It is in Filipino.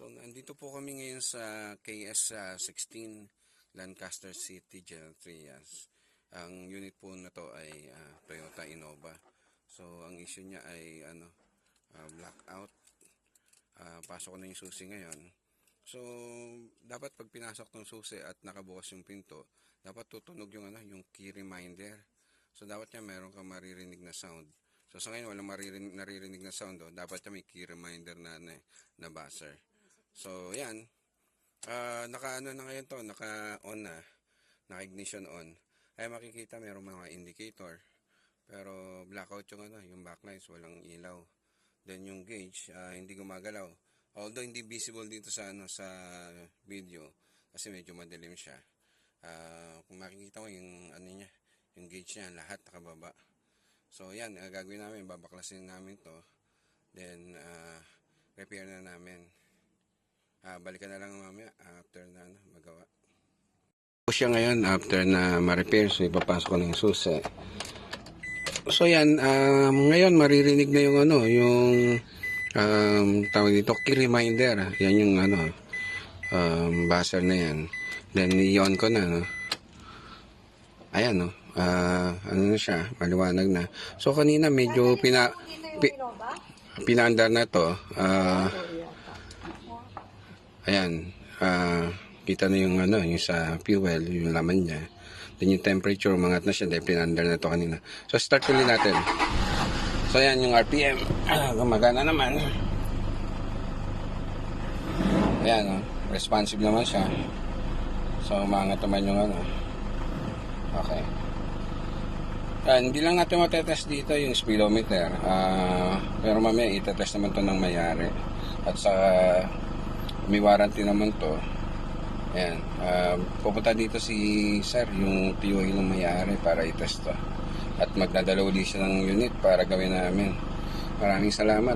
So, nandito po kami ngayon sa KS16 Lancaster City, General Trias. Ang unit po na to ay Toyota Innova. So, ang issue niya ay blackout. Pasok ko na yung susi ngayon. So, dapat pag pinasok ng susi at nakabukas yung pinto, dapat tutunog yung yung key reminder. So, dapat niya meron kang maririnig na sound. So, sa ngayon walang naririnig na sound. Dapat niya may key reminder na buzzer. So, yan. Naka-on na ngayon to, naka-on na. Naka-ignition on. Ay makikita mayroong mga indicator. Pero blackout yung backlights, walang ilaw. Then yung gauge, hindi gumagalaw. Although hindi visible dito sa sa video kasi medyo madilim siya. Kung makikita mo yung niya, yung gauge niya, lahat nakababa. So, yan, gagawin namin, babaklasin namin to. Then repair na namin. Balikan na lang mamaya after na magawa. Siya ngayon after na ma-repair, so ipapasok ko ng susi. So yan, ngayon maririnig na yung yung tawag dito, key reminder. Yan yung buzzer na yan. Then i-on ko na, ayan ano na siya, maliwanag na. So kanina medyo pinaandar na to. Ayan, kita na yung yung sa fuel, yung laman niya. Then yung temperature, umangat na siya dahil pinandar na to kanina. So start ulit natin. So ayan yung RPM, gumagana naman. Ayan, responsive naman siya. So umangat naman yung okay. Hindi lang natin matetest dito yung speedometer. Pero mamaya itetest naman to ng may-ari. At sa may warranty naman to. Ayan, pupunta dito si sir, yung POA ng may-ari para i-test to. At magdadala ulit siya ng unit para gawin namin. Maraming salamat.